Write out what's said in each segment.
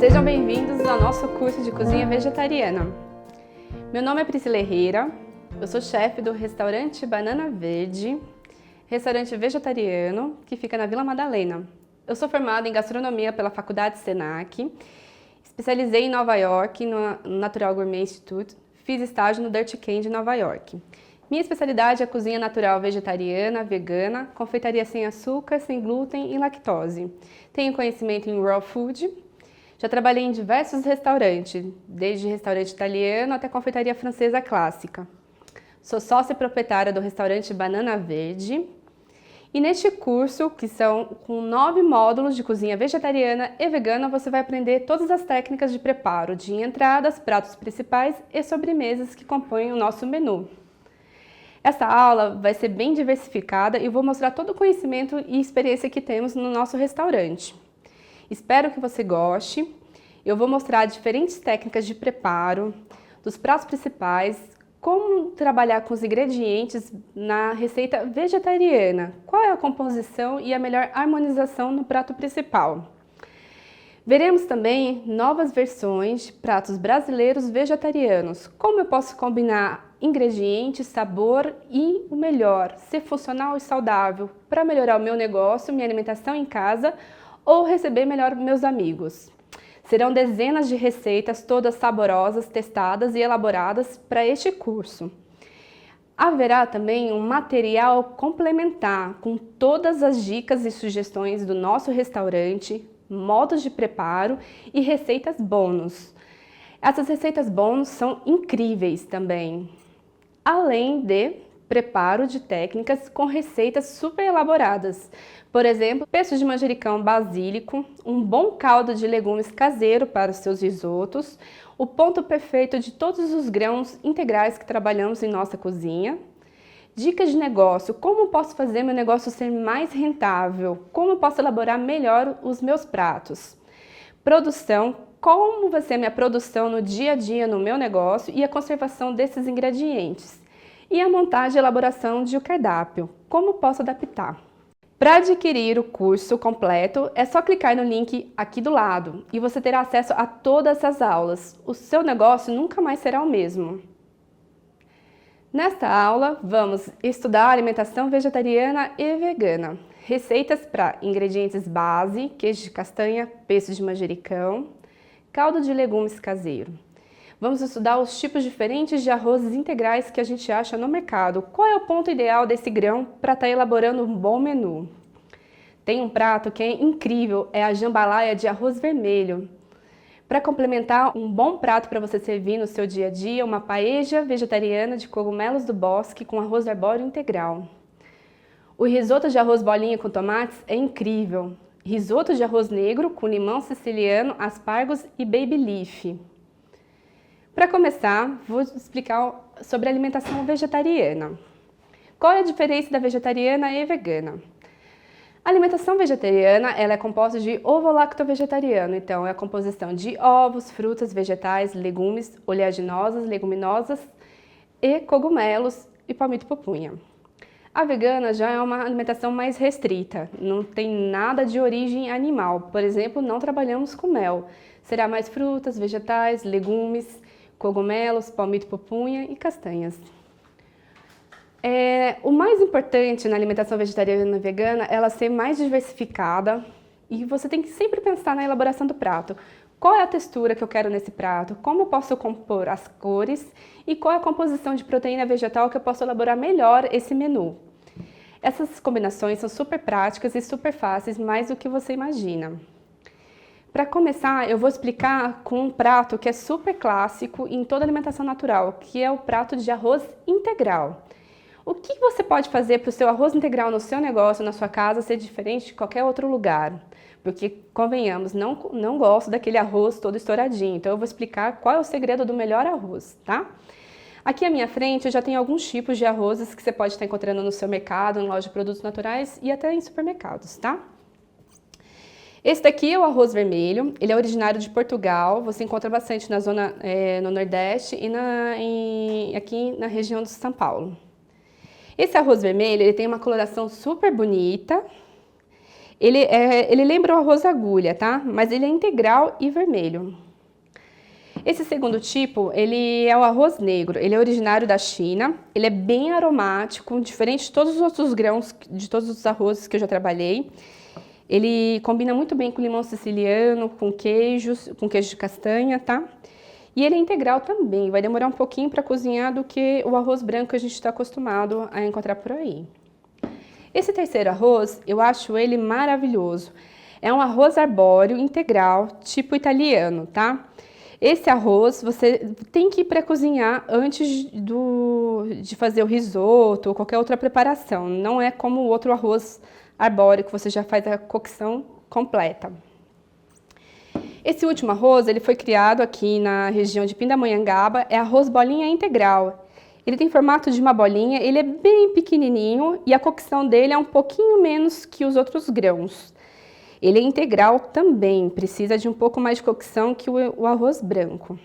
Sejam bem-vindos ao nosso curso de cozinha vegetariana. Meu nome é Priscila Herrera, eu sou chefe do restaurante Banana Verde, restaurante vegetariano que fica na Vila Madalena. Eu sou formada em gastronomia pela Faculdade Senac, especializei em Nova York no Natural Gourmet Institute, fiz estágio no Dirty Can de Nova York. Minha especialidade é cozinha natural vegetariana, vegana, confeitaria sem açúcar, sem glúten e lactose. Tenho conhecimento em raw food. Já trabalhei em diversos restaurantes, desde restaurante italiano até confeitaria francesa clássica. Sou sócia e proprietária do restaurante Banana Verde. E neste curso, que são com 9 módulos de cozinha vegetariana e vegana, você vai aprender todas as técnicas de preparo de entradas, pratos principais e sobremesas que compõem o nosso menu. Essa aula vai ser bem diversificada e vou mostrar todo o conhecimento e experiência que temos no nosso restaurante. Espero que você goste. Eu vou mostrar diferentes técnicas de preparo, dos pratos principais, como trabalhar com os ingredientes na receita vegetariana, qual é a composição e a melhor harmonização no prato principal. Veremos também novas versões de pratos brasileiros vegetarianos, como eu posso combinar ingredientes, sabor e o melhor, ser funcional e saudável para melhorar o meu negócio, minha alimentação em casa ou receber melhor meus amigos. Serão dezenas de receitas, todas saborosas, testadas e elaboradas para este curso. Haverá também um material complementar com todas as dicas e sugestões do nosso restaurante, modos de preparo e receitas bônus. Essas receitas bônus são incríveis também, além de preparo de técnicas com receitas super elaboradas. Por exemplo, peixe de manjericão basílico, um bom caldo de legumes caseiro para os seus risotos, o ponto perfeito de todos os grãos integrais que trabalhamos em nossa cozinha. Dicas de negócio, como posso fazer meu negócio ser mais rentável, como posso elaborar melhor os meus pratos. Produção, como vai ser a minha produção no dia a dia no meu negócio e a conservação desses ingredientes. E a montagem e elaboração de um cardápio, como posso adaptar. Para adquirir o curso completo, é só clicar no link aqui do lado e você terá acesso a todas essas aulas. O seu negócio nunca mais será o mesmo. Nesta aula, vamos estudar alimentação vegetariana e vegana. Receitas para ingredientes base, queijo de castanha, peixe de manjericão, caldo de legumes caseiro. Vamos estudar os tipos diferentes de arrozes integrais que a gente acha no mercado. Qual é o ponto ideal desse grão para estar elaborando um bom menu? Tem um prato que é incrível, é a jambalaya de arroz vermelho. Para complementar um bom prato para você servir no seu dia a dia, uma paella vegetariana de cogumelos do bosque com arroz arbóreo integral. O risoto de arroz bolinha com tomates é incrível. Risoto de arroz negro com limão siciliano, aspargos e baby leaf. Para começar, vou explicar sobre a alimentação vegetariana. Qual é a diferença da vegetariana e vegana? A alimentação vegetariana ela é composta de ovo-lacto-vegetariano, então é a composição de ovos, frutas, vegetais, legumes, oleaginosas, leguminosas e cogumelos e palmito pupunha. A vegana já é uma alimentação mais restrita, não tem nada de origem animal, por exemplo, não trabalhamos com mel. Será mais frutas, vegetais, legumes, cogumelos, palmito pupunha e castanhas. O mais importante na alimentação vegetariana e vegana é ela ser mais diversificada e você tem que sempre pensar na elaboração do prato. Qual é a textura que eu quero nesse prato? Como eu posso compor as cores? E qual é a composição de proteína vegetal que eu posso elaborar melhor esse menu? Essas combinações são super práticas e super fáceis, mais do que você imagina. Para começar, eu vou explicar com um prato que é super clássico em toda alimentação natural, que é o prato de arroz integral. O que você pode fazer para o seu arroz integral no seu negócio, na sua casa, ser diferente de qualquer outro lugar? Porque, convenhamos, não gosto daquele arroz todo estouradinho, então eu vou explicar qual é o segredo do melhor arroz, tá? Aqui à minha frente eu já tenho alguns tipos de arrozes que você pode estar encontrando no seu mercado, em loja de produtos naturais e até em supermercados, tá? Esse daqui é o arroz vermelho, ele é originário de Portugal, você encontra bastante na zona, no Nordeste e aqui na região de São Paulo. Esse arroz vermelho ele tem uma coloração super bonita, Ele lembra o arroz agulha, tá? Mas ele é integral e vermelho. Esse segundo tipo, ele é o arroz negro. Ele é originário da China. Ele é bem aromático, diferente de todos os outros grãos, de todos os arrozes que eu já trabalhei. Ele combina muito bem com limão siciliano, com queijo de castanha, tá? E ele é integral também. Vai demorar um pouquinho para cozinhar do que o arroz branco que a gente está acostumado a encontrar por aí. Esse terceiro arroz, eu acho ele maravilhoso. É um arroz arbóreo integral, tipo italiano, tá? Esse arroz você tem que pré-cozinhar antes de fazer o risoto ou qualquer outra preparação. Não é como o outro arroz arbóreo que você já faz a cocção completa. Esse último arroz, ele foi criado aqui na região de Pindamonhangaba, é arroz bolinha integral. Ele tem formato de uma bolinha, ele é bem pequenininho e a cocção dele é um pouquinho menos que os outros grãos. Ele é integral também, precisa de um pouco mais de cocção que o arroz branco.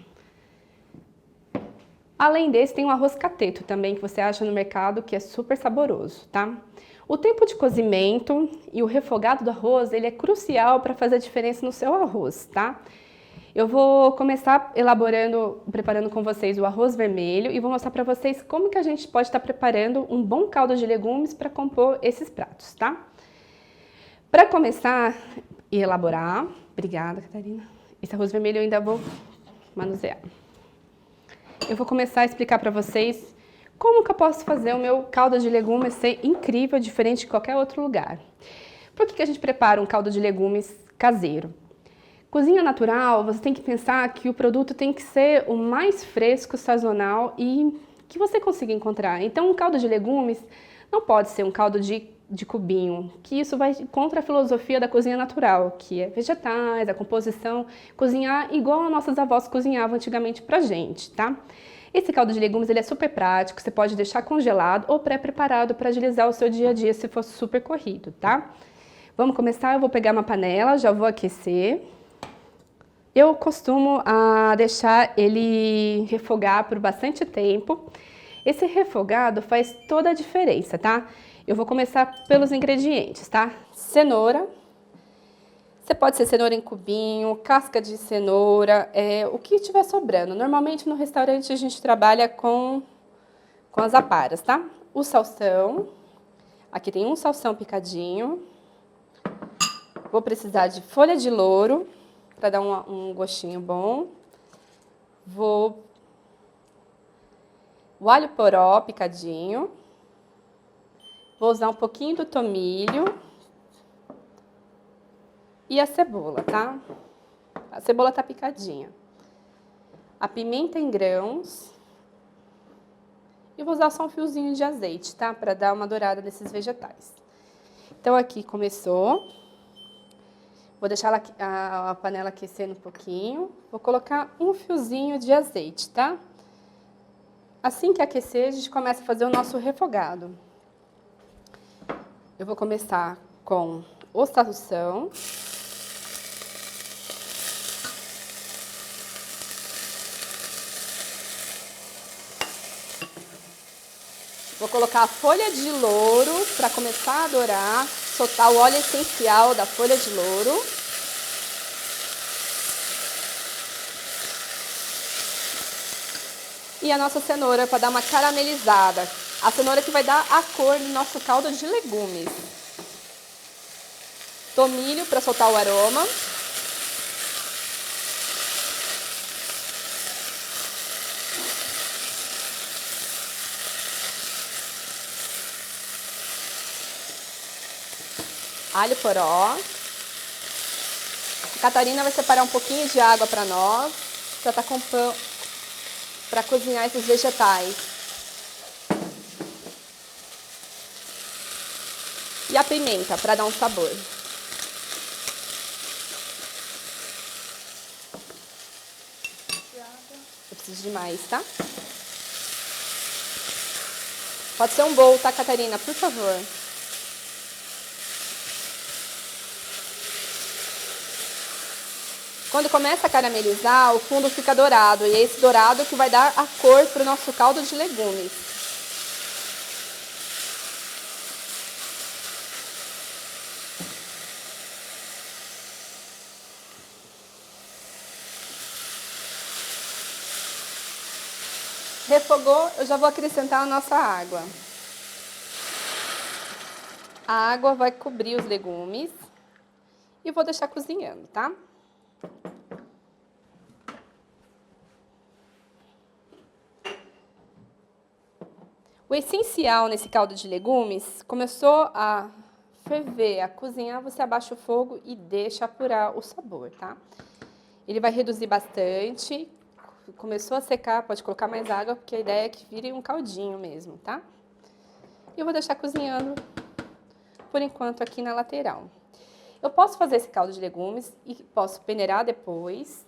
Além desse, tem o arroz cateto também, que você acha no mercado, que é super saboroso, tá? O tempo de cozimento e o refogado do arroz, ele é crucial para fazer a diferença no seu arroz, tá? Eu vou começar preparando com vocês o arroz vermelho e vou mostrar para vocês como que a gente pode estar preparando um bom caldo de legumes para compor esses pratos, tá? Para começar e elaborar, obrigada, Catarina. Esse arroz vermelho eu ainda vou manusear. Eu vou começar a explicar para vocês como que eu posso fazer o meu caldo de legumes ser incrível, diferente de qualquer outro lugar. Por que a gente prepara um caldo de legumes caseiro? Cozinha natural, você tem que pensar que o produto tem que ser o mais fresco, sazonal e que você consiga encontrar. Então, um caldo de legumes não pode ser um caldo de cubinho, que isso vai contra a filosofia da cozinha natural, que é vegetais, a composição, cozinhar igual as nossas avós cozinhavam antigamente pra gente, tá? Esse caldo de legumes ele é super prático, você pode deixar congelado ou pré-preparado para agilizar o seu dia a dia se for super corrido, tá? Vamos começar, eu vou pegar uma panela, já vou aquecer. Eu costumo deixar ele refogar por bastante tempo. Esse refogado faz toda a diferença, tá? Eu vou começar pelos ingredientes, tá? Cenoura. Você pode ser cenoura em cubinho, casca de cenoura, o que estiver sobrando. Normalmente no restaurante a gente trabalha com as aparas, tá? O salsão. Aqui tem um salsão picadinho. Vou precisar de folha de louro para dar um gostinho bom. O alho poró picadinho. Vou usar um pouquinho do tomilho e a cebola, tá? A cebola tá picadinha. A pimenta em grãos. E vou usar só um fiozinho de azeite, tá? Para dar uma dourada nesses vegetais. Então, aqui começou. Vou deixar a panela aquecendo um pouquinho. Vou colocar um fiozinho de azeite, tá? Assim que aquecer, a gente começa a fazer o nosso refogado. Eu vou começar com o salsão. Vou colocar a folha de louro para começar a dourar, soltar o óleo essencial da folha de louro. E a nossa cenoura para dar uma caramelizada. A cenoura que vai dar a cor do nosso caldo de legumes. Tomilho para soltar o aroma. Alho poró. A Catarina vai separar um pouquinho de água para nós, para cozinhar esses vegetais. E a pimenta, para dar um sabor. Eu preciso de mais, tá? Pode ser um bowl, tá, Catarina? Por favor. Quando começa a caramelizar, o fundo fica dourado. E é esse dourado que vai dar a cor para o nosso caldo de legumes. Refogou, eu já vou acrescentar a nossa água. A água vai cobrir os legumes e vou deixar cozinhando, tá? O essencial nesse caldo de legumes, começou a ferver, a cozinhar, você abaixa o fogo e deixa apurar o sabor, tá? Ele vai reduzir bastante. Começou a secar, pode colocar mais água, porque a ideia é que vire um caldinho mesmo, tá? E eu vou deixar cozinhando, por enquanto, aqui na lateral. Eu posso fazer esse caldo de legumes e posso peneirar depois.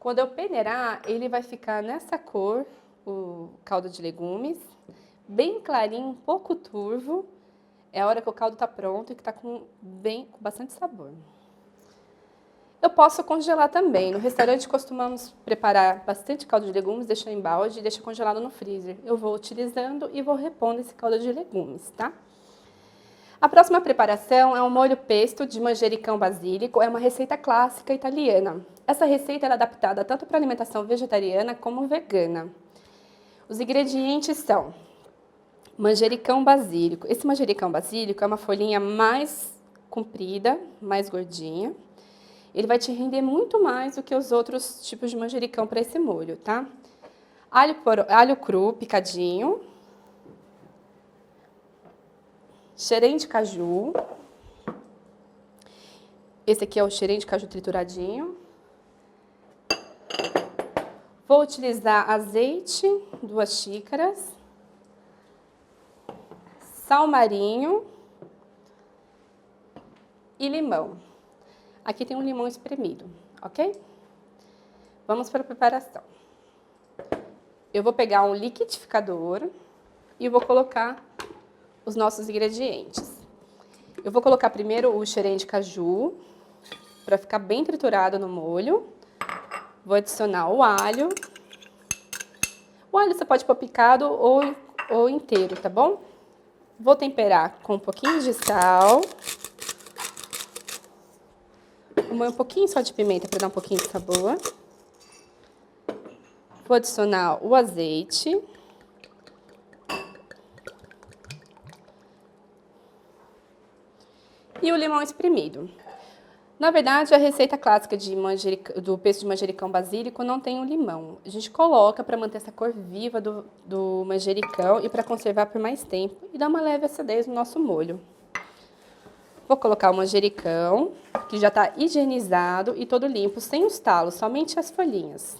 Quando eu peneirar, ele vai ficar nessa cor, o caldo de legumes, bem clarinho, um pouco turvo. É a hora que o caldo tá pronto e que tá com bastante sabor. Eu posso congelar também. No restaurante costumamos preparar bastante caldo de legumes, deixar em balde e deixar congelado no freezer. Eu vou utilizando e vou repondo esse caldo de legumes, tá? A próxima preparação é um molho pesto de manjericão basílico, é uma receita clássica italiana. Essa receita é adaptada tanto para alimentação vegetariana como vegana. Os ingredientes são manjericão basílico. Esse manjericão basílico é uma folhinha mais comprida, mais gordinha. Ele vai te render muito mais do que os outros tipos de manjericão para esse molho, tá? Alho cru picadinho. Xerém de caju. Esse aqui é o xerém de caju trituradinho. Vou utilizar azeite, 2 xícaras. Sal marinho. E limão. Aqui tem um limão espremido, ok? Vamos para a preparação. Eu vou pegar um liquidificador e vou colocar os nossos ingredientes. Eu vou colocar primeiro o xerém de caju, para ficar bem triturado no molho. Vou adicionar o alho. O alho você pode pôr picado ou inteiro, tá bom? Vou temperar com um pouquinho de sal. Um pouquinho só de pimenta para dar um pouquinho de sabor. Vou adicionar o azeite. E o limão espremido. Na verdade, a receita clássica do pesto de manjericão basílico não tem o limão. A gente coloca para manter essa cor viva do manjericão e para conservar por mais tempo e dar uma leve acidez no nosso molho. Vou colocar o manjericão, que já está higienizado e todo limpo, sem os talos, somente as folhinhas.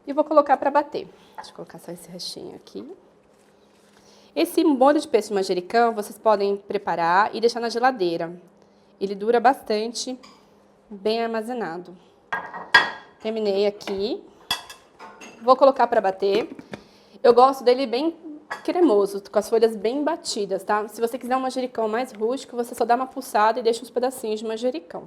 E vou colocar para bater. Deixa eu colocar só esse restinho aqui. Esse molho de pesto de manjericão, vocês podem preparar e deixar na geladeira. Ele dura bastante, bem armazenado. Terminei aqui. Vou colocar para bater. Eu gosto dele bem cremoso, com as folhas bem batidas, tá? Se você quiser um manjericão mais rústico, você só dá uma pulsada e deixa uns pedacinhos de manjericão.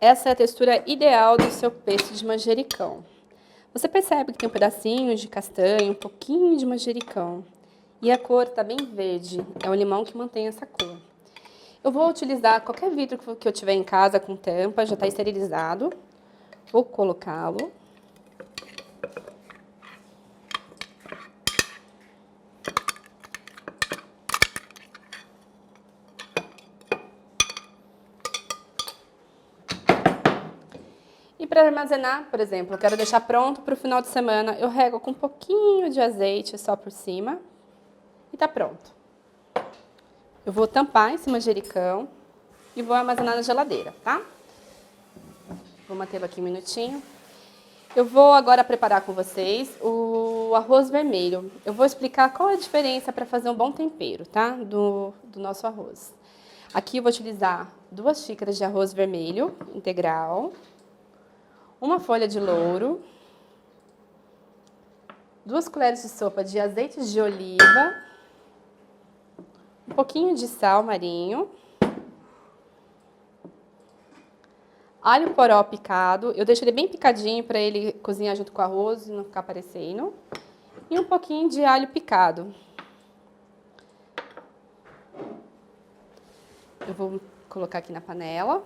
Essa é a textura ideal do seu pesto de manjericão. Você percebe que tem um pedacinho de castanho, um pouquinho de manjericão. E a cor está bem verde, é o limão que mantém essa cor. Eu vou utilizar qualquer vidro que eu tiver em casa com tampa, já está esterilizado. Vou colocá-lo. E para armazenar, por exemplo, eu quero deixar pronto para o final de semana, eu rego com um pouquinho de azeite só por cima e tá pronto. Eu vou tampar esse manjericão e vou armazenar na geladeira, tá? Vou mantê-lo aqui um minutinho. Eu vou agora preparar com vocês do arroz vermelho. Eu vou explicar qual é a diferença para fazer um bom tempero, tá? Do nosso arroz. Aqui eu vou utilizar 2 xícaras de arroz vermelho integral, uma folha de louro, 2 colheres de sopa de azeite de oliva, um pouquinho de sal marinho, alho poró picado, eu deixo ele bem picadinho para ele cozinhar junto com o arroz e não ficar aparecendo, e um pouquinho de alho picado. Eu vou colocar aqui na panela.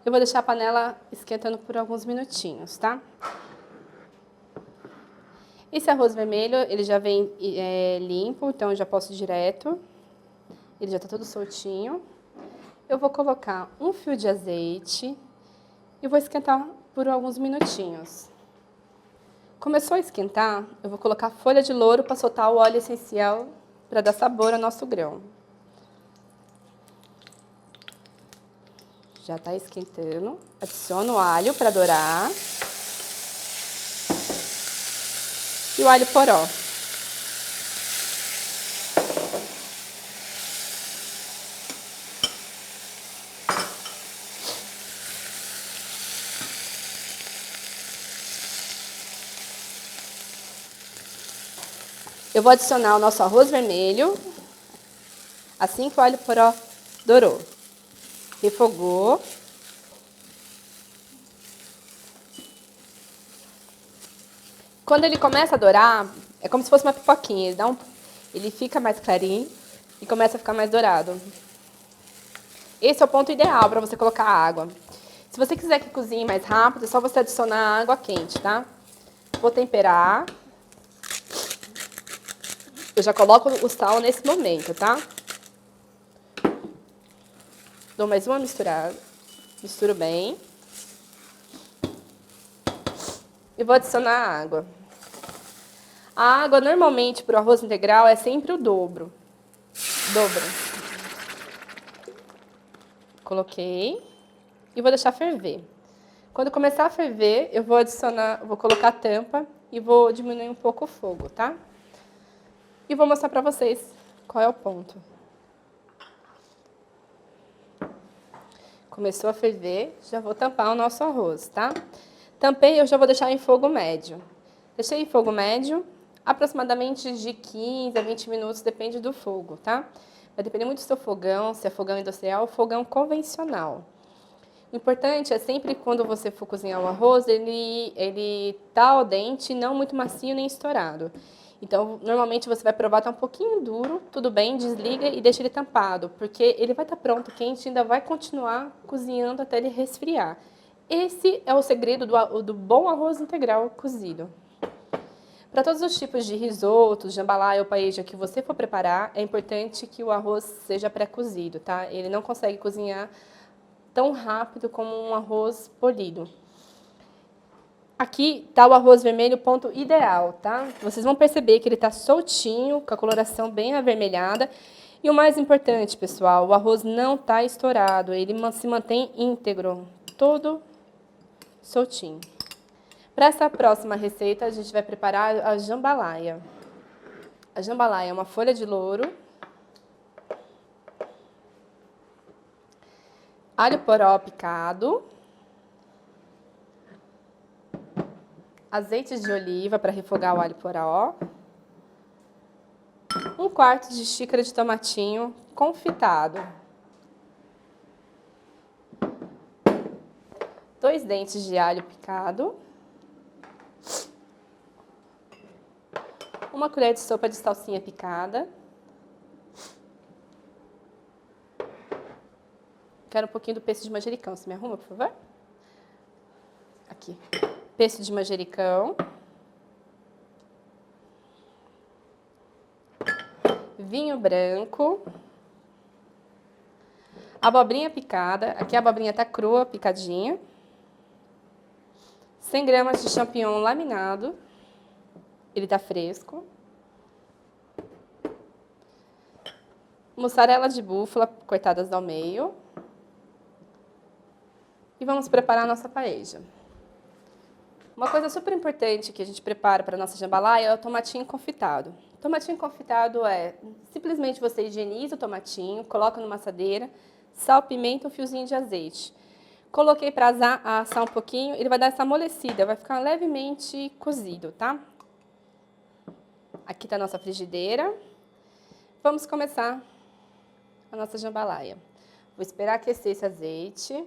Eu vou deixar a panela esquentando por alguns minutinhos, tá? Esse arroz vermelho, ele já vem limpo, então eu já posso ir direto. Ele já tá todo soltinho. Eu vou colocar um fio de azeite e vou esquentar por alguns minutinhos. Começou a esquentar, eu vou colocar folha de louro para soltar o óleo essencial para dar sabor ao nosso grão. Já está esquentando. Adiciono o alho para dourar. E o alho poró. Eu vou adicionar o nosso arroz vermelho, assim que o alho poró dourou. Refogou. Quando ele começa a dourar, é como se fosse uma pipoquinha. Ele fica mais clarinho e começa a ficar mais dourado. Esse é o ponto ideal para você colocar água. Se você quiser que cozinhe mais rápido, é só você adicionar água quente, tá? Vou temperar. Eu já coloco o sal nesse momento, tá? Dou mais uma misturada. Misturo bem. E vou adicionar a água. A água, normalmente, para o arroz integral, é sempre o dobro. Coloquei. E vou deixar ferver. Quando começar a ferver, eu vou colocar a tampa e vou diminuir um pouco o fogo, tá? E vou mostrar para vocês qual é o ponto. Começou a ferver, já vou tampar o nosso arroz, tá? Tampei, eu já vou deixar em fogo médio. Deixei em fogo médio, aproximadamente de 15 a 20 minutos, depende do fogo, tá? Vai depender muito do seu fogão, se é fogão industrial ou fogão convencional. O importante é sempre quando você for cozinhar o arroz, ele tá al dente, não muito macio nem estourado. Então, normalmente você vai provar tá um pouquinho duro, tudo bem, desliga e deixa ele tampado, porque ele vai estar pronto quente e ainda vai continuar cozinhando até ele resfriar. Esse é o segredo do bom arroz integral cozido. Para todos os tipos de risotos, jambalaya ou paella que você for preparar, é importante que o arroz seja pré-cozido, tá? Ele não consegue cozinhar tão rápido como um arroz polido. Aqui está o arroz vermelho, ponto ideal, tá? Vocês vão perceber que ele está soltinho, com a coloração bem avermelhada. E o mais importante, pessoal, o arroz não está estourado, ele se mantém íntegro, todo soltinho. Para essa próxima receita, a gente vai preparar a jambalaya. A jambalaya é uma folha de louro, alho poró picado, azeite de oliva para refogar o alho poró, 1/4 de xícara de tomatinho confitado, 2 dentes de alho picado, 1 colher de sopa de salsinha picada, quero um pouquinho do pesto de manjericão, você me arruma, por favor? Aqui. Pesto de manjericão, vinho branco, abobrinha picada, aqui a abobrinha tá crua, picadinha, 100 gramas de champignon laminado, ele tá fresco, mussarela de búfala cortadas ao meio. E vamos preparar a nossa paella. Uma coisa super importante que a gente prepara para a nossa jambalaya é o tomatinho confitado. O tomatinho confitado é simplesmente você higieniza o tomatinho, coloca numa assadeira, sal, pimenta, um fiozinho de azeite. Coloquei para assar um pouquinho, ele vai dar essa amolecida, vai ficar levemente cozido, tá? Aqui está a nossa frigideira. Vamos começar a nossa jambalaya. Vou esperar aquecer esse azeite.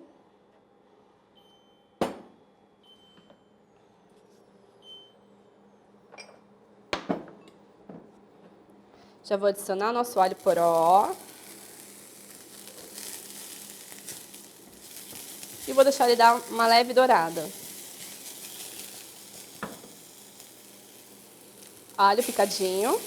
Já vou adicionar o nosso alho poró. E vou deixar ele dar uma leve dourada. Alho picadinho.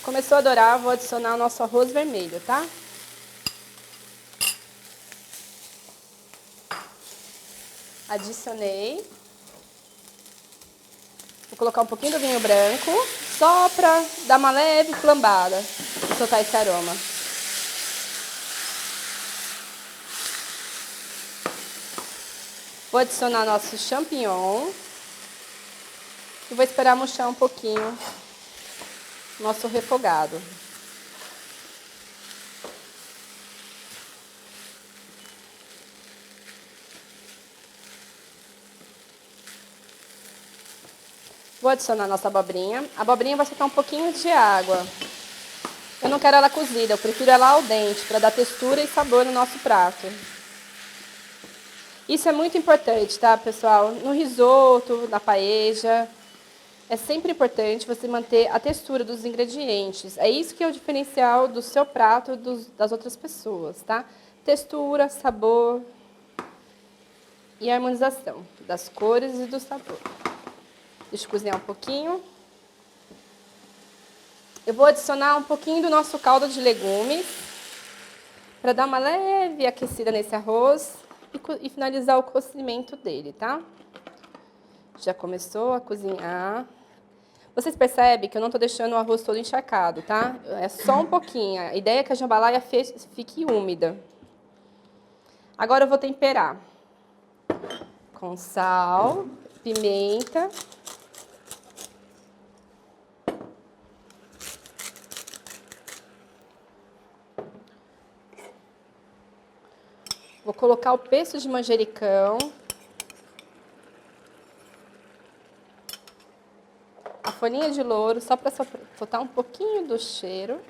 Começou a dourar, vou adicionar o nosso arroz vermelho, tá? Adicionei. Vou colocar um pouquinho do vinho branco, só para dar uma leve flambada, soltar esse aroma. Vou adicionar nosso champignon. E vou esperar murchar um pouquinho nosso refogado. Vou adicionar nossa abobrinha. A abobrinha vai soltar um pouquinho de água. Eu não quero ela cozida, eu prefiro ela al dente, para dar textura e sabor no nosso prato. Isso é muito importante, tá, pessoal? No risoto, na paella, é sempre importante você manter a textura dos ingredientes. É isso que é o diferencial do seu prato e das outras pessoas, tá? Textura, sabor e harmonização das cores e do sabor. Deixa eu cozinhar um pouquinho. Eu vou adicionar um pouquinho do nosso caldo de legumes para dar uma leve aquecida nesse arroz e finalizar o cozimento dele, tá? Já começou a cozinhar. Vocês percebem que eu não estou deixando o arroz todo encharcado, tá? É só um pouquinho. A ideia é que a jambalaya fique úmida. Agora eu vou temperar com sal, pimenta. Vou colocar o pesto de manjericão. A folhinha de louro, só para soltar um pouquinho do cheiro.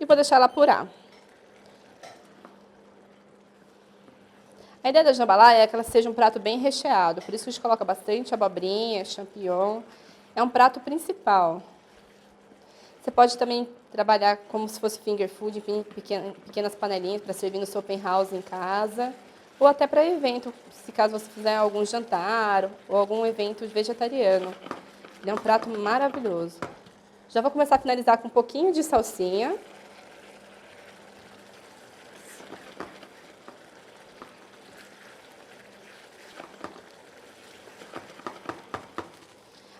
E vou deixar ela apurar. A ideia da jambalaya é que ela seja um prato bem recheado, por isso a gente coloca bastante abobrinha, champignon. É um prato principal. Você pode também trabalhar como se fosse finger food, em pequenas panelinhas para servir no seu open house em casa, ou até para evento, se caso você fizer algum jantar ou algum evento vegetariano. Ele é um prato maravilhoso. Já vou começar a finalizar com um pouquinho de salsinha.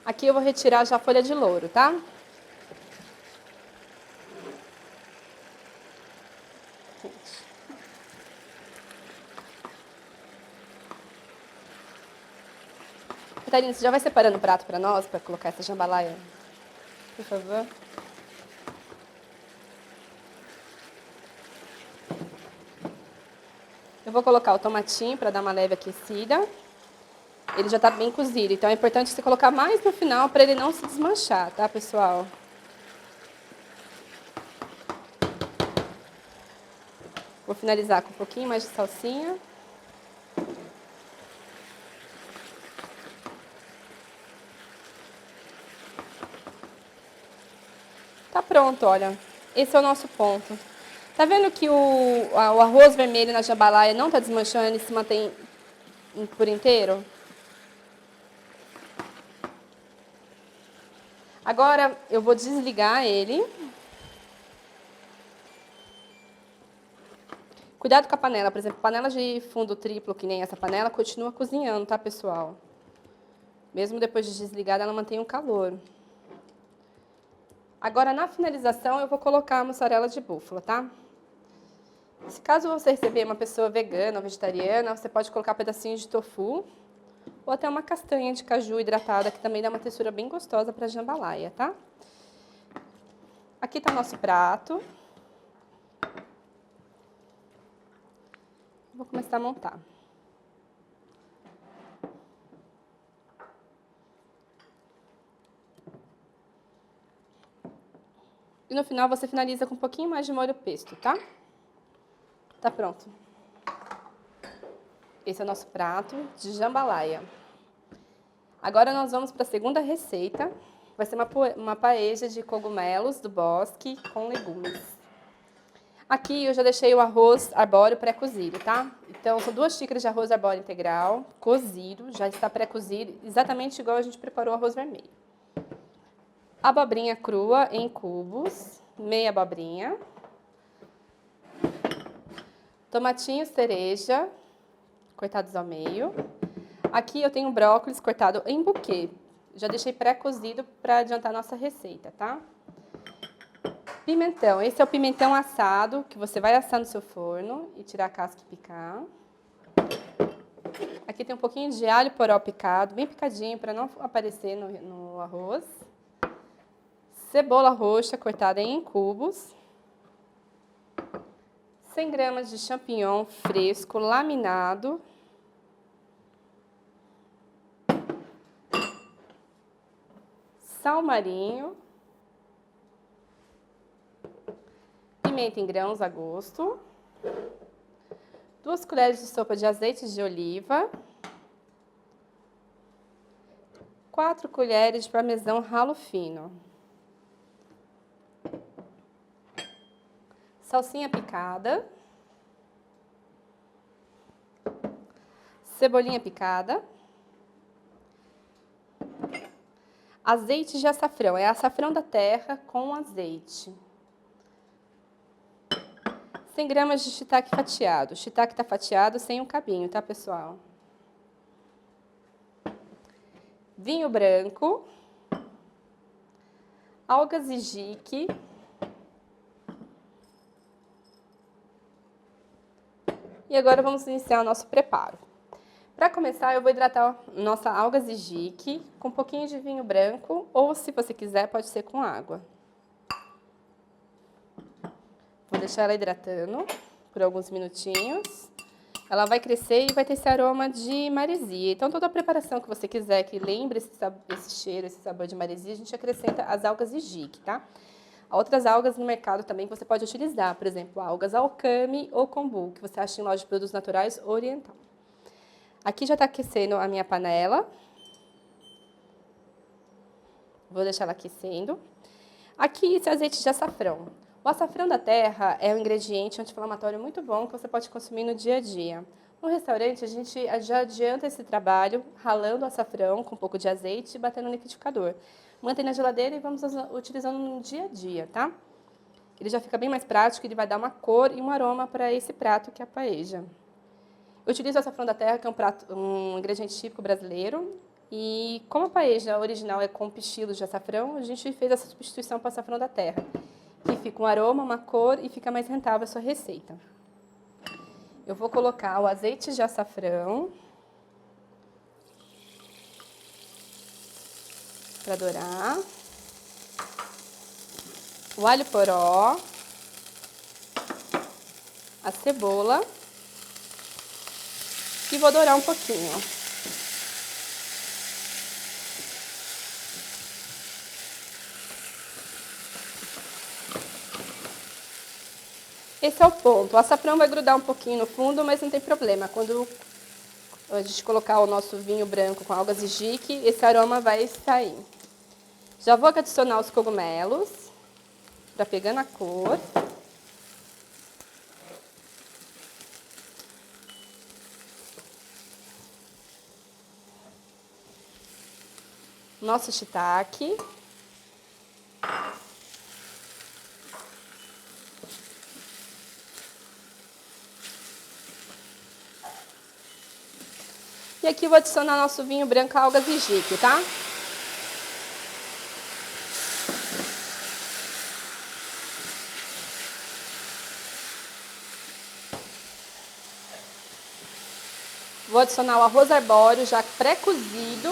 Aqui eu vou retirar já a folha de louro, tá? Catarina, você já vai separando o prato para nós, para colocar essa jambalaya? Por favor. Eu vou colocar o tomatinho para dar uma leve aquecida. Ele já está bem cozido, então é importante você colocar mais no final para ele não se desmanchar, tá, pessoal? Vou finalizar com um pouquinho mais de salsinha. Tá pronto, olha. Esse é o nosso ponto. Tá vendo que o arroz vermelho na jambalaya não tá desmanchando e se mantém por inteiro? Agora eu vou desligar ele. Cuidado com a panela, por exemplo, panela de fundo triplo, que nem essa panela, continua cozinhando, tá, pessoal? Mesmo depois de desligada, ela mantém o calor. Agora, na finalização, eu vou colocar a mussarela de búfala, tá? Se caso você receber uma pessoa vegana ou vegetariana, você pode colocar pedacinhos de tofu ou até uma castanha de caju hidratada, que também dá uma textura bem gostosa para jambalaya, tá? Aqui está o nosso prato. Vou começar a montar. E no final você finaliza com um pouquinho mais de molho pesto, tá? Tá pronto. Esse é o nosso prato de jambalaya. Agora nós vamos para a segunda receita. Vai ser uma paella de cogumelos do bosque com legumes. Aqui eu já deixei o arroz arbóreo pré-cozido, tá? Então são 2 xícaras de arroz arbóreo integral, cozido, já está pré-cozido, exatamente igual a gente preparou o arroz vermelho. Abobrinha crua em cubos, meia abobrinha. Tomatinhos cereja, cortados ao meio. Aqui eu tenho brócolis cortado em buquê. Já deixei pré-cozido para adiantar a nossa receita, tá? Pimentão. Esse é o pimentão assado, que você vai assar no seu forno e tirar a casca e picar. Aqui tem um pouquinho de alho poró picado, bem picadinho, para não aparecer no arroz. Cebola roxa cortada em cubos. 100 gramas de champignon fresco laminado. Sal marinho. Pimenta em grãos a gosto. 2 colheres de sopa de azeite de oliva. 4 colheres de parmesão ralo fino. Salsinha picada. Cebolinha picada. Azeite de açafrão. É açafrão da terra com azeite. 100 gramas de shiitake fatiado. O shiitake está fatiado sem o cabinho, tá, pessoal? Vinho branco. Algas hijique. E agora vamos iniciar o nosso preparo. Para começar, eu vou hidratar nossa algas hijique com um pouquinho de vinho branco, ou se você quiser, pode ser com água. Vou deixar ela hidratando por alguns minutinhos. Ela vai crescer e vai ter esse aroma de maresia. Então, toda a preparação que você quiser que lembre esse cheiro, esse sabor de maresia, a gente acrescenta as algas hijique, tá? Há outras algas no mercado também que você pode utilizar, por exemplo, algas alcame ou kombu, que você acha em loja de produtos naturais oriental. Aqui já está aquecendo a minha panela. Vou deixar ela aquecendo. Aqui esse azeite de açafrão. O açafrão da terra é um ingrediente anti-inflamatório muito bom que você pode consumir no dia a dia. No restaurante, a gente já adianta esse trabalho ralando o açafrão com um pouco de azeite e batendo no liquidificador. Mantém na geladeira e vamos utilizando no dia a dia, tá? Ele já fica bem mais prático, ele vai dar uma cor e um aroma para esse prato que é a paella. Eu utilizo o açafrão da terra, que é um ingrediente típico brasileiro. E como a paella original é com pistilos de açafrão, a gente fez essa substituição para o açafrão da terra, que fica um aroma, uma cor e fica mais rentável a sua receita. Eu vou colocar o azeite de açafrão para dourar, o alho poró, a cebola e vou dourar um pouquinho. Esse é o ponto. O açafrão vai grudar um pouquinho no fundo, mas não tem problema. Quando a gente colocar o nosso vinho branco com algas hijique, esse aroma vai sair. Já vou adicionar os cogumelos. para pegando a cor. Nosso shiitake. E aqui eu vou adicionar nosso vinho branco Algas e Jique, tá? Vou adicionar o arroz arbóreo já pré-cozido.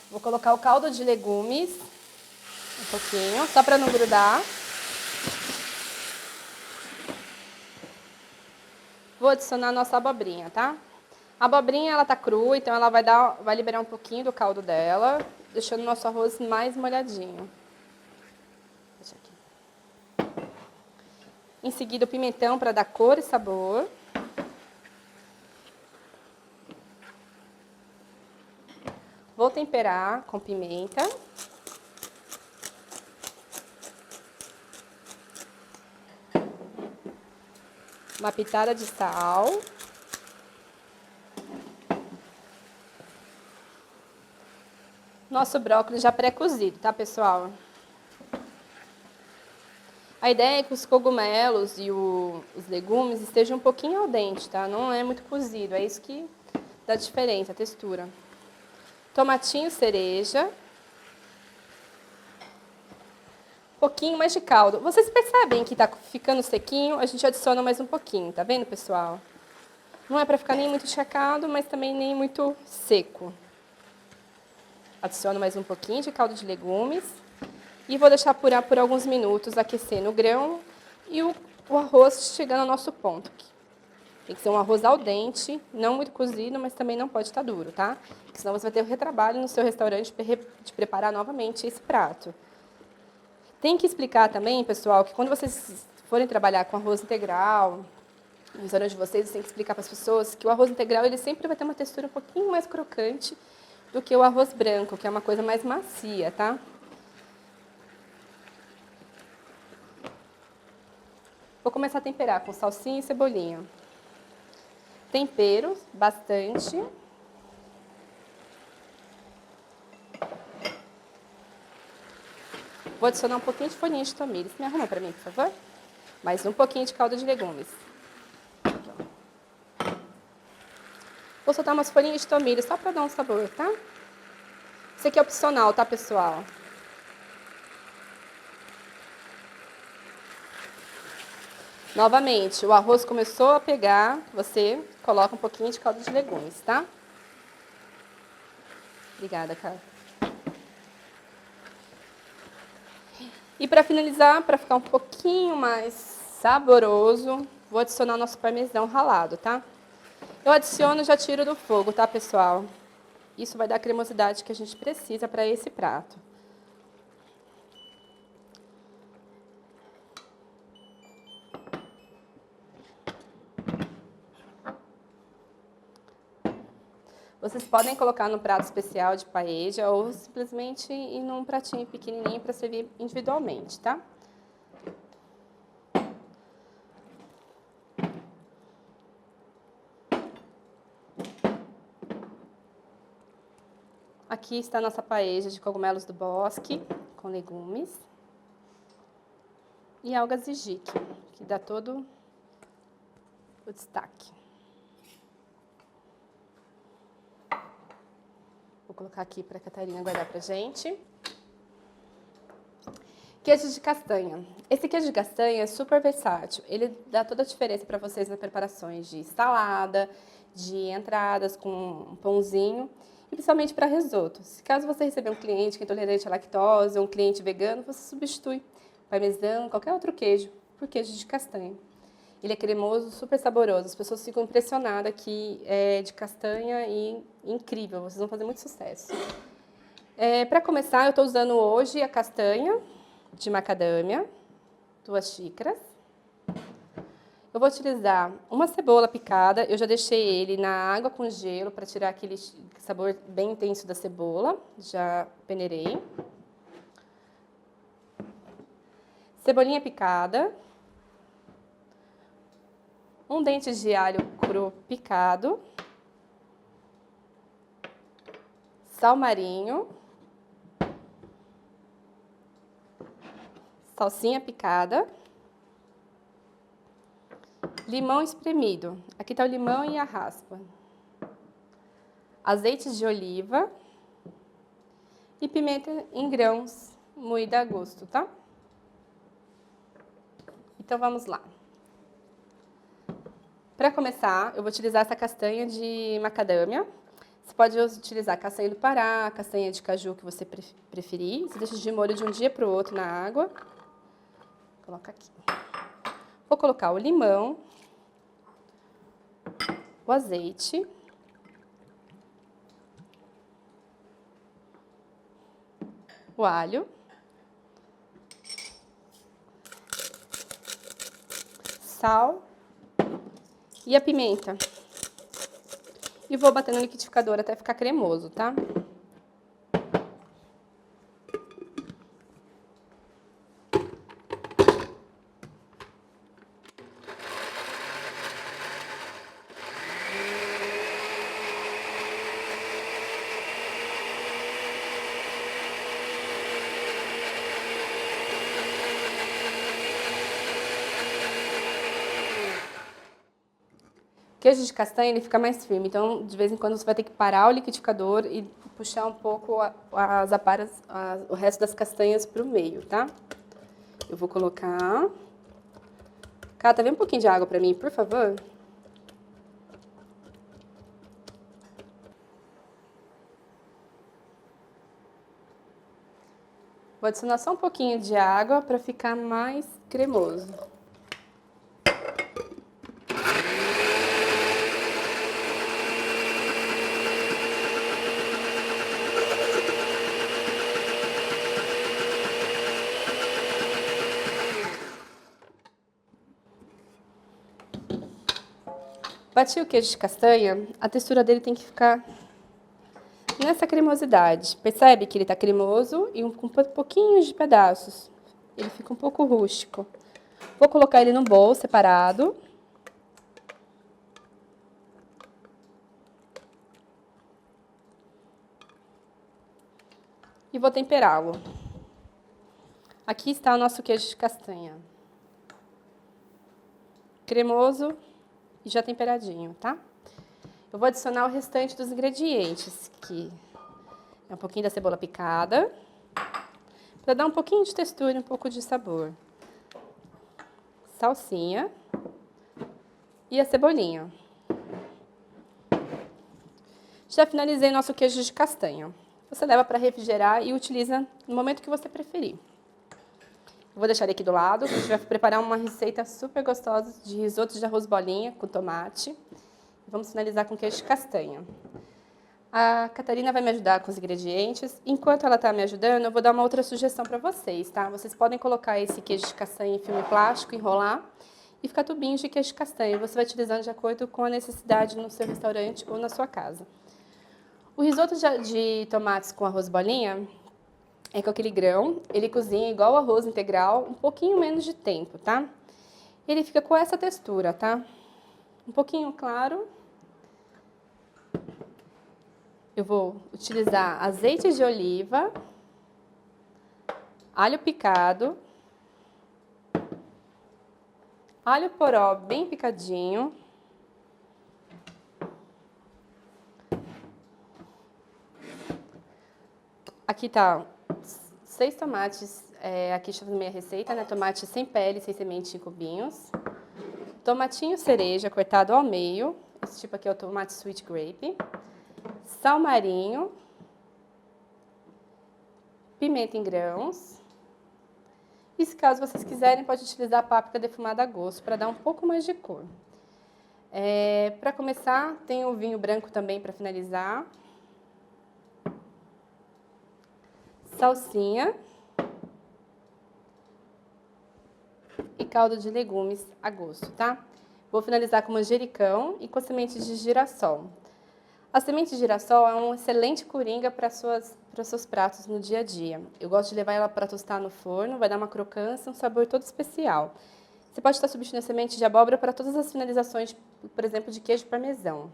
Vou colocar o caldo de legumes, um pouquinho, só para não grudar. Vou adicionar a nossa abobrinha, tá? A abobrinha, ela tá crua, então ela vai liberar um pouquinho do caldo dela, deixando o nosso arroz mais molhadinho. Deixa aqui. Em seguida, o pimentão para dar cor e sabor. Vou temperar com pimenta. Uma pitada de sal. Nosso brócolis já pré-cozido, tá, pessoal? A ideia é que os cogumelos e os legumes estejam um pouquinho al dente, tá? Não é muito cozido, é isso que dá diferença, a textura. Tomatinho cereja. Um pouquinho mais de caldo. Vocês percebem que tá ficando sequinho, a gente adiciona mais um pouquinho, tá vendo, pessoal? Não é pra ficar nem muito encharcado, mas também nem muito seco. Adiciono mais um pouquinho de caldo de legumes. E vou deixar apurar por alguns minutos, aquecendo o grão e o arroz chegando ao nosso ponto. Tem que ser um arroz al dente, não muito cozido, mas também não pode estar duro, tá? Porque senão você vai ter um retrabalho no seu restaurante de preparar novamente esse prato. Tem que explicar também, pessoal, que quando vocês forem trabalhar com arroz integral, no restaurante de vocês, tem que explicar para as pessoas que o arroz integral ele sempre vai ter uma textura um pouquinho mais crocante do que o arroz branco, que é uma coisa mais macia, tá? Vou começar a temperar com salsinha e cebolinha. Tempero bastante. Vou adicionar um pouquinho de folhinha de tomilho. Você me arruma para mim, por favor? Mais um pouquinho de caldo de legumes. Vou soltar umas folhinhas de tomilho só para dar um sabor, tá? Isso aqui é opcional, tá, pessoal? Novamente, o arroz começou a pegar, você coloca um pouquinho de caldo de legumes, tá? Obrigada, Carla. E para finalizar, para ficar um pouquinho mais saboroso, vou adicionar nosso parmesão ralado, tá? Eu adiciono e já tiro do fogo, tá, pessoal? Isso vai dar a cremosidade que a gente precisa para esse prato. Vocês podem colocar no prato especial de paella ou simplesmente ir num pratinho pequenininho para servir individualmente, tá? Aqui está a nossa paella de cogumelos do bosque, com legumes. E algas e jique, que dá todo o destaque. Vou colocar aqui para a Catarina guardar pra gente. Queijo de castanha. Esse queijo de castanha é super versátil. Ele dá toda a diferença para vocês nas preparações de salada, de entradas com um pãozinho e principalmente para risotos. Caso você receber um cliente que é intolerante à lactose ou um cliente vegano, você substitui parmesão, qualquer outro queijo, por queijo de castanha. Ele é cremoso, super saboroso. As pessoas ficam impressionadas que é de castanha e incrível. Vocês vão fazer muito sucesso. Para começar, eu estou usando hoje a castanha de macadâmia, 2 xícaras. Eu vou utilizar uma cebola picada, eu já deixei ele na água com gelo para tirar aquele sabor bem intenso da cebola, já peneirei. Cebolinha picada. Um dente de alho cru picado. Sal marinho. Salsinha picada. Limão espremido. Aqui está o limão e a raspa. Azeite de oliva. E pimenta em grãos, moída a gosto, tá? Então, vamos lá. Para começar, eu vou utilizar essa castanha de macadâmia. Você pode utilizar castanha do Pará, castanha de caju que você preferir. Você deixa de molho de um dia para o outro na água. Coloca aqui. Vou colocar o limão, o azeite, o alho, sal e a pimenta. E vou bater no liquidificador até ficar cremoso, tá? Queijo de castanha, ele fica mais firme, então de vez em quando você vai ter que parar o liquidificador e puxar um pouco o resto das castanhas para o meio, tá? Eu vou colocar... Cata, vem um pouquinho de água para mim, por favor. Vou adicionar só um pouquinho de água para ficar mais cremoso. Bati o queijo de castanha, a textura dele tem que ficar nessa cremosidade. Percebe que ele está cremoso e com pouquinhos de pedaços. Ele fica um pouco rústico. Vou colocar ele num bowl separado. E vou temperá-lo. Aqui está o nosso queijo de castanha. Cremoso e já temperadinho, tá? Eu vou adicionar o restante dos ingredientes, que é um pouquinho da cebola picada, para dar um pouquinho de textura e um pouco de sabor. Salsinha e a cebolinha. Já finalizei nosso queijo de castanha. Você leva para refrigerar e utiliza no momento que você preferir. Eu vou deixar ele aqui do lado, a gente vai preparar uma receita super gostosa de risoto de arroz bolinha com tomate. Vamos finalizar com queijo de castanha. A Catarina vai me ajudar com os ingredientes. Enquanto ela está me ajudando, eu vou dar uma outra sugestão para vocês, tá? Vocês podem colocar esse queijo de castanha em filme plástico, enrolar e ficar tubinhos de queijo de castanha. Você vai utilizando de acordo com a necessidade no seu restaurante ou na sua casa. O risoto de tomates com arroz bolinha é com aquele grão, ele cozinha igual o arroz integral, um pouquinho menos de tempo, tá? Ele fica com essa textura, tá? Um pouquinho claro. Eu vou utilizar azeite de oliva, alho picado, alho poró bem picadinho, aqui tá 6 tomates, aqui está a minha receita, né? Tomate sem pele, sem semente em cubinhos. Tomatinho cereja cortado ao meio, esse tipo aqui é o tomate sweet grape. Sal marinho. Pimenta em grãos. E se caso vocês quiserem, pode utilizar a páprica defumada a gosto, para dar um pouco mais de cor. Para começar, tem o vinho branco também para finalizar. Salsinha e caldo de legumes a gosto, tá? Vou finalizar com manjericão e com sementes de girassol. A semente de girassol é um excelente coringa para seus pratos no dia a dia. Eu gosto de levar ela para tostar no forno, vai dar uma crocância, um sabor todo especial. Você pode estar substituindo a semente de abóbora para todas as finalizações, por exemplo, de queijo parmesão.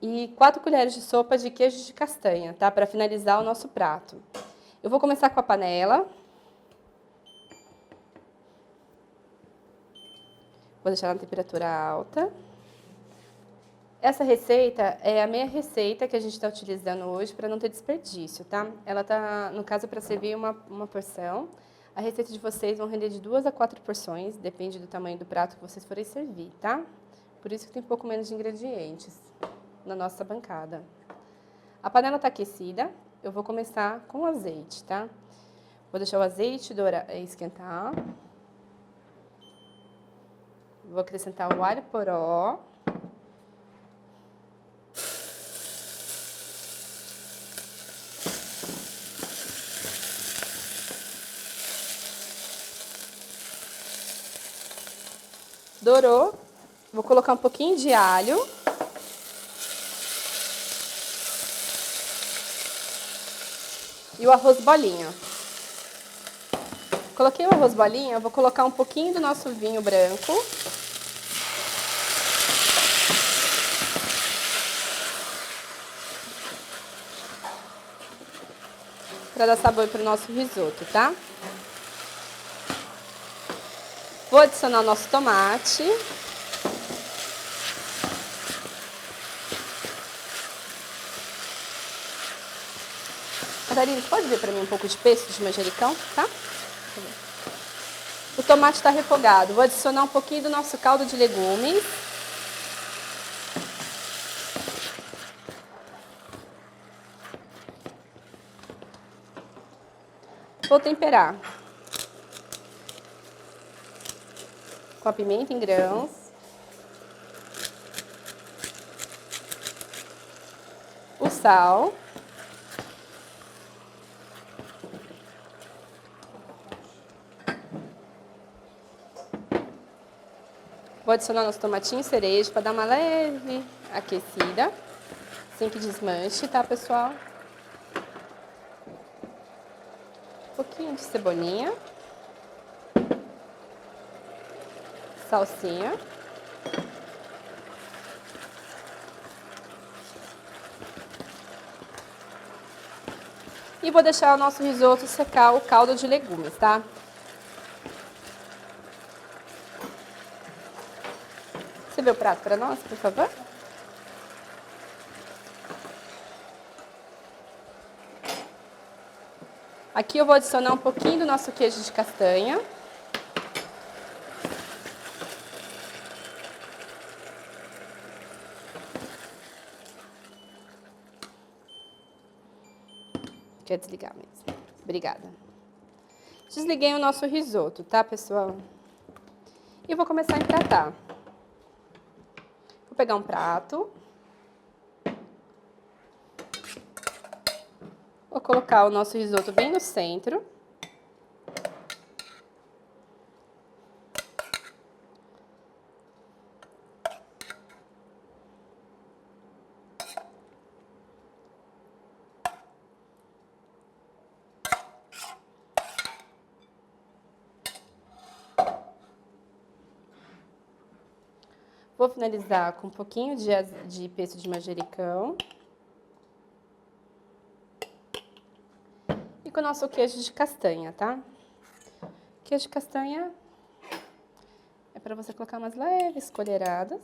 E 4 colheres de sopa de queijo de castanha, tá? Para finalizar o nosso prato. Eu vou começar com a panela. Vou deixar na temperatura alta. Essa receita é a meia receita que a gente está utilizando hoje para não ter desperdício, tá? Ela tá, no caso, para servir uma porção. A receita de vocês vão render de 2 a 4 porções, depende do tamanho do prato que vocês forem servir, tá? Por isso que tem um pouco menos de ingredientes na nossa bancada. A panela está aquecida, eu vou começar com o azeite, tá? Vou deixar o azeite esquentar. Vou acrescentar o alho poró. Dourou, vou colocar um pouquinho de alho. E o arroz bolinha. Coloquei o arroz bolinha, vou colocar um pouquinho do nosso vinho branco. Para dar sabor para o nosso risoto, tá? Vou adicionar o nosso tomate. Catarina, pode ver para mim um pouco de pesto de manjericão, tá? O tomate está refogado. Vou adicionar um pouquinho do nosso caldo de legumes. Vou temperar com a pimenta em grãos, o sal, vou adicionar nosso tomatinho cereja para dar uma leve aquecida, sem que desmanche, tá, pessoal? Um pouquinho de cebolinha, salsinha. E vou deixar o nosso risoto secar o caldo de legumes, tá? Você vê o prato para nós, por favor? Aqui eu vou adicionar um pouquinho do nosso queijo de castanha. Quer desligar mesmo. Obrigada. Desliguei o nosso risoto, tá, pessoal? E vou começar a empratar. Vou pegar um prato. Vou colocar o nosso risoto bem no centro. Vou finalizar com um pouquinho de pesto de manjericão. E com o nosso queijo de castanha, tá? Queijo de castanha é para você colocar umas leves colheradas.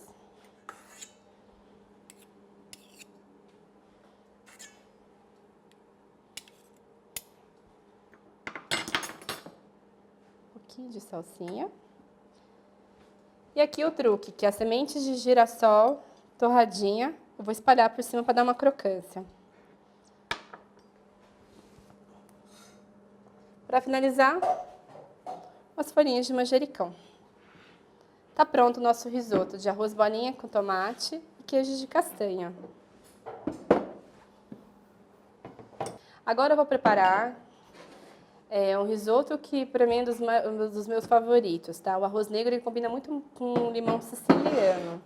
Um pouquinho de salsinha. E aqui o truque, que é a semente de girassol torradinha, eu vou espalhar por cima para dar uma crocância. Para finalizar, umas folhinhas de manjericão. Tá pronto o nosso risoto de arroz bolinha com tomate e queijo de castanha. Agora eu vou preparar É um risoto que, para mim, é dos meus favoritos, tá? O arroz negro, ele combina muito com limão siciliano.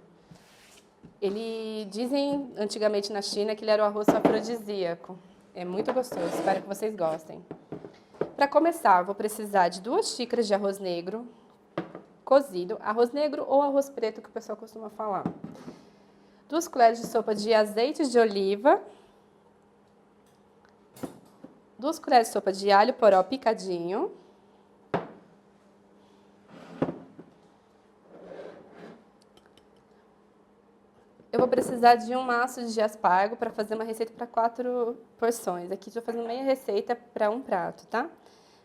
Dizem, antigamente na China, que ele era o arroz afrodisíaco. É muito gostoso, espero que vocês gostem. Para começar, vou precisar de 2 xícaras de arroz negro cozido, arroz negro ou arroz preto, que o pessoal costuma falar. 2 colheres de sopa de azeite de oliva, 2 colheres de sopa de alho poró picadinho, eu vou precisar de um maço de aspargo para fazer uma receita para 4 porções. Aqui estou fazendo meia receita para um prato, tá?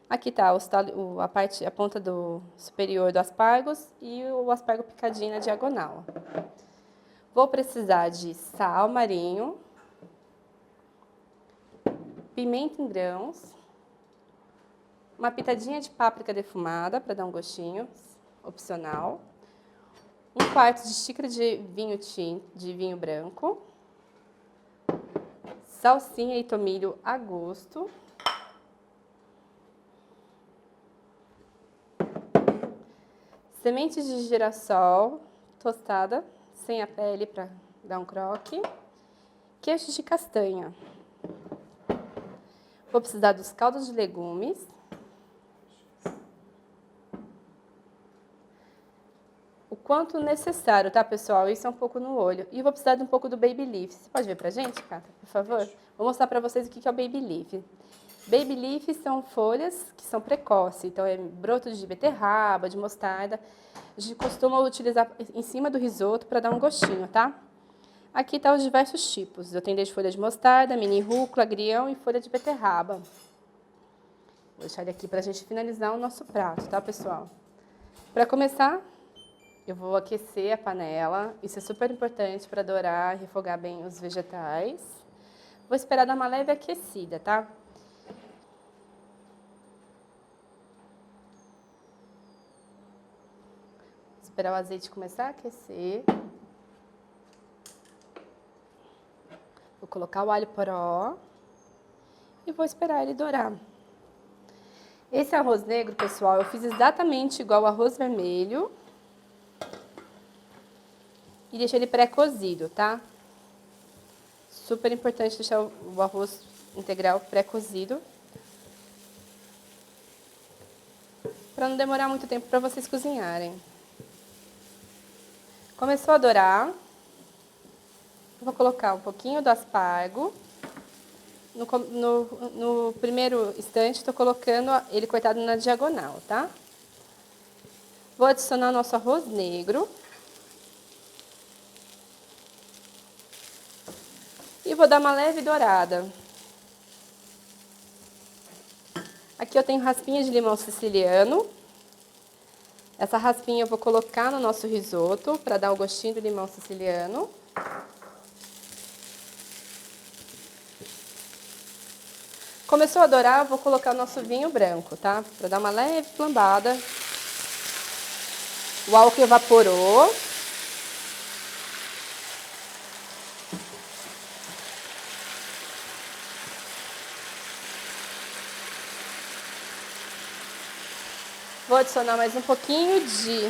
Aqui está a ponta do superior do aspargos e o aspargo picadinho na diagonal. Vou precisar de sal marinho, pimenta em grãos, uma pitadinha de páprica defumada para dar um gostinho, opcional, 1/4 de xícara de vinho tinto, de vinho branco, salsinha e tomilho a gosto, sementes de girassol tostada, sem a pele para dar um croque, queijo de castanha. Vou precisar dos caldos de legumes, o quanto necessário, tá, pessoal? Isso é um pouco no olho. E vou precisar de um pouco do baby leaf. Você pode ver pra gente, Cata, por favor? Vou mostrar pra vocês o que é o baby leaf. Baby leaf são folhas que são precoces, então é broto de beterraba, de mostarda. A gente costuma utilizar em cima do risoto para dar um gostinho, tá? Aqui estão os diversos tipos. Eu tenho desde folha de mostarda, mini rúcula, agrião e folha de beterraba. Vou deixar ele aqui para a gente finalizar o nosso prato, tá, pessoal? Para começar, eu vou aquecer a panela. Isso é super importante para dourar e refogar bem os vegetais. Vou esperar dar uma leve aquecida, tá? Esperar o azeite começar a aquecer. Vou colocar o alho poró e vou esperar ele dourar. Esse arroz negro, pessoal, eu fiz exatamente igual ao arroz vermelho e deixei ele pré-cozido, tá? Super importante deixar o arroz integral pré-cozido para não demorar muito tempo para vocês cozinharem. Começou a dourar. Vou colocar um pouquinho do aspargo. No primeiro instante, estou colocando ele cortado na diagonal, tá? Vou adicionar nosso arroz negro. E vou dar uma leve dourada. Aqui eu tenho raspinha de limão siciliano. Essa raspinha eu vou colocar no nosso risoto para dar o gostinho do limão siciliano. Começou a dourar, eu vou colocar o nosso vinho branco, tá? Para dar uma leve flambada. O álcool evaporou. Vou adicionar mais um pouquinho de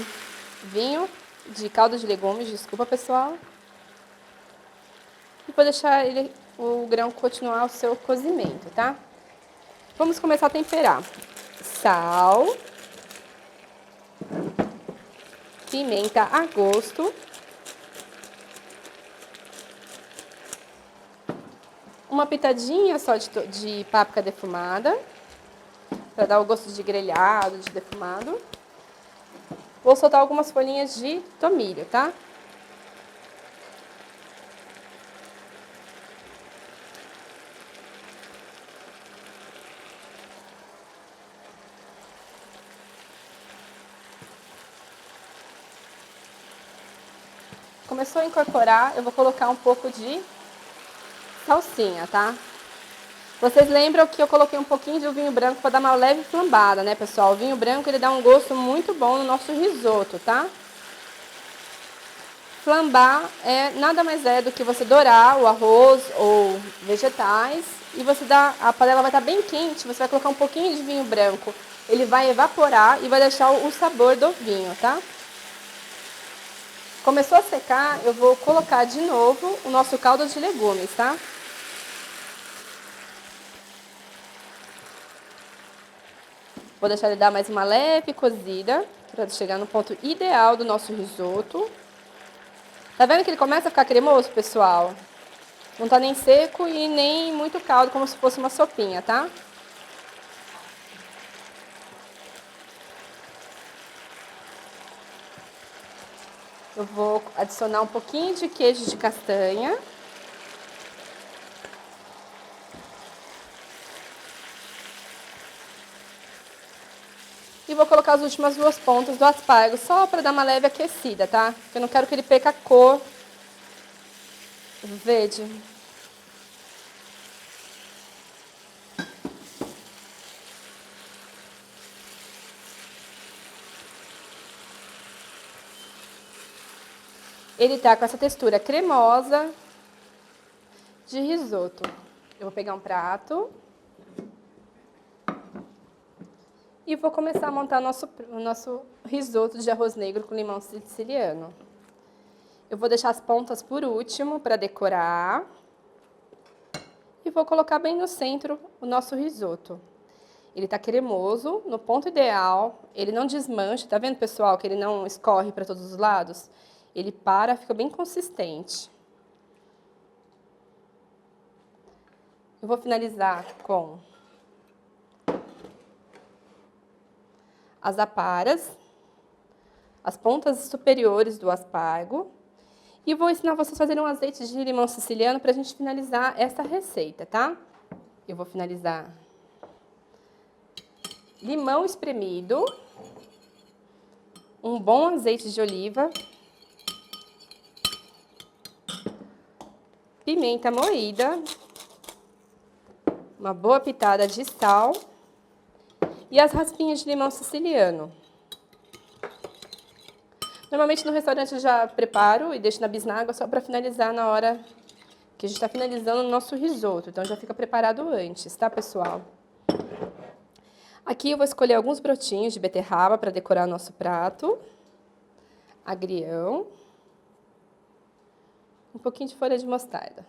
vinho, de caldo de legumes, desculpa, pessoal. E vou deixar o grão continuar o seu cozimento, tá? Vamos começar a temperar. Sal, pimenta a gosto, uma pitadinha só de páprica defumada, para dar o gosto de grelhado, de defumado. Vou soltar algumas folhinhas de tomilho, tá? Começou a incorporar, eu vou colocar um pouco de salsinha, tá? Vocês lembram que eu coloquei um pouquinho de vinho branco para dar uma leve flambada, né, pessoal? O vinho branco, ele dá um gosto muito bom no nosso risoto, tá? Flambar nada mais é do que você dourar o arroz ou vegetais e a panela vai estar bem quente, você vai colocar um pouquinho de vinho branco. Ele vai evaporar e vai deixar o sabor do vinho, tá? Começou a secar, eu vou colocar de novo o nosso caldo de legumes, tá? Vou deixar ele dar mais uma leve cozida, para chegar no ponto ideal do nosso risoto. Tá vendo que ele começa a ficar cremoso, pessoal? Não tá nem seco e nem muito caldo, como se fosse uma sopinha, tá? Eu vou adicionar um pouquinho de queijo de castanha. E vou colocar as últimas 2 pontas do aspargo, só para dar uma leve aquecida, tá? Porque eu não quero que ele perca a cor verde. Ele tá com essa textura cremosa de risoto. Eu vou pegar um prato e vou começar a montar o nosso risoto de arroz negro com limão siciliano. Eu vou deixar as pontas por último para decorar. E vou colocar bem no centro o nosso risoto. Ele tá cremoso, no ponto ideal, ele não desmancha, tá vendo, pessoal, que ele não escorre para todos os lados? Ele fica bem consistente. Eu vou finalizar com as aparas, as pontas superiores do aspargo. E vou ensinar vocês a fazerem um azeite de limão siciliano para a gente finalizar essa receita, tá? Eu vou finalizar limão espremido, um bom azeite de oliva, pimenta moída, uma boa pitada de sal e as raspinhas de limão siciliano. Normalmente no restaurante eu já preparo e deixo na bisnaga só para finalizar na hora que a gente está finalizando o nosso risoto. Então já fica preparado antes, tá, pessoal? Aqui eu vou escolher alguns brotinhos de beterraba para decorar nosso prato. Agrião. Um pouquinho de folha de mostarda.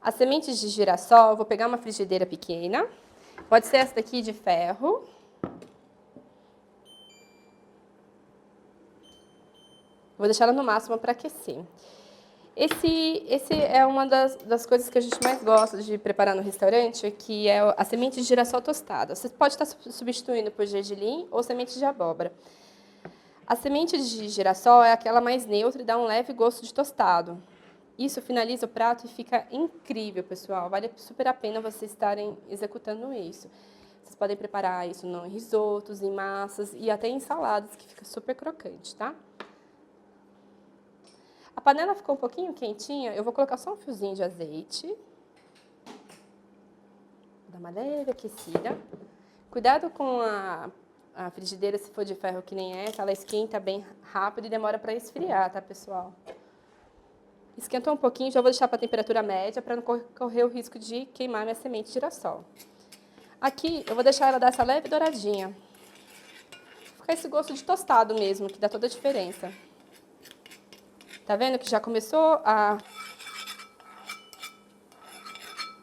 As sementes de girassol, eu vou pegar uma frigideira pequena. Pode ser essa daqui de ferro. Vou deixar ela no máximo para aquecer. Esse é uma das coisas que a gente mais gosta de preparar no restaurante, que é a semente de girassol tostada. Você pode estar substituindo por gergelim ou semente de abóbora. A semente de girassol é aquela mais neutra e dá um leve gosto de tostado. Isso finaliza o prato e fica incrível, pessoal. Vale super a pena vocês estarem executando isso. Vocês podem preparar isso em risotos, em massas e até em saladas, que fica super crocante, tá? A panela ficou um pouquinho quentinha, eu vou colocar só um fiozinho de azeite. Vou dar uma leve aquecida. Cuidado com a frigideira, se for de ferro que nem essa, ela esquenta bem rápido e demora para esfriar, tá, pessoal? Esquentou um pouquinho, já vou deixar para a temperatura média para não correr o risco de queimar minha semente de girassol. Aqui eu vou deixar ela dar essa leve douradinha. Fica esse gosto de tostado mesmo, que dá toda a diferença. Tá vendo que já começou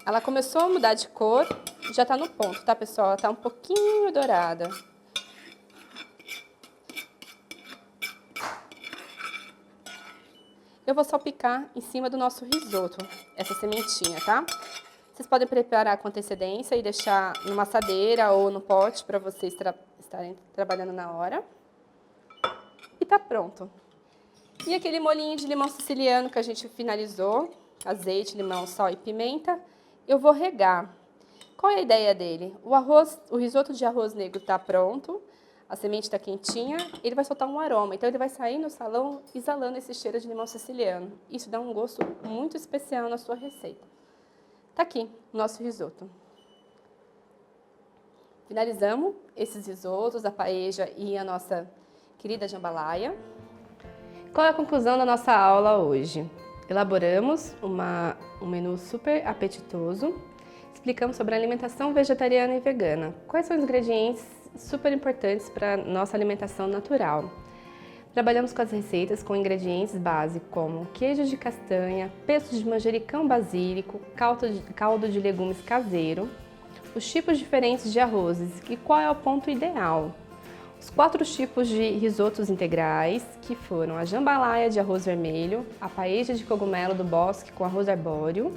Ela começou a mudar de cor, já tá no ponto, tá, pessoal? Ela tá um pouquinho dourada. Eu vou salpicar em cima do nosso risoto, essa sementinha, tá? Vocês podem preparar com antecedência e deixar numa assadeira ou no pote para vocês estarem trabalhando na hora. E tá pronto. E aquele molhinho de limão siciliano que a gente finalizou, azeite, limão, sal e pimenta, eu vou regar. Qual é a ideia dele? O risoto de arroz negro tá pronto, a semente tá quentinha, ele vai soltar um aroma, então ele vai sair no salão exalando esse cheiro de limão siciliano. Isso dá um gosto muito especial na sua receita. Tá aqui o nosso risoto. Finalizamos esses risotos, a paella e a nossa querida jambalaya. Qual é a conclusão da nossa aula hoje? Elaboramos um menu super apetitoso, explicamos sobre a alimentação vegetariana e vegana. Quais são os ingredientes super importantes para a nossa alimentação natural? Trabalhamos com as receitas com ingredientes base como queijo de castanha, pesto de manjericão basílico, caldo de legumes caseiro, os tipos diferentes de arrozes e qual é o ponto ideal. Os 4 tipos de risotos integrais, que foram a jambalaya de arroz vermelho, a paella de cogumelo do bosque com arroz arbóreo,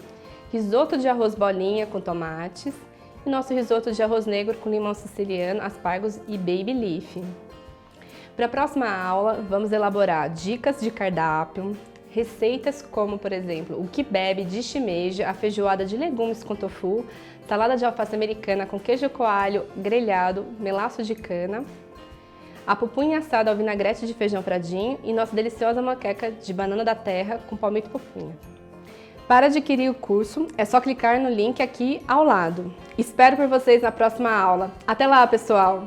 risoto de arroz bolinha com tomates e nosso risoto de arroz negro com limão siciliano, aspargos e baby leaf. Para a próxima aula, vamos elaborar dicas de cardápio, receitas como, por exemplo, o kibbe de shimeji, a feijoada de legumes com tofu, salada de alface americana com queijo coalho grelhado, melaço de cana, a pupunha assada ao vinagrete de feijão fradinho e nossa deliciosa moqueca de banana da terra com palmito pupunha. Para adquirir o curso, é só clicar no link aqui ao lado. Espero por vocês na próxima aula. Até lá, pessoal!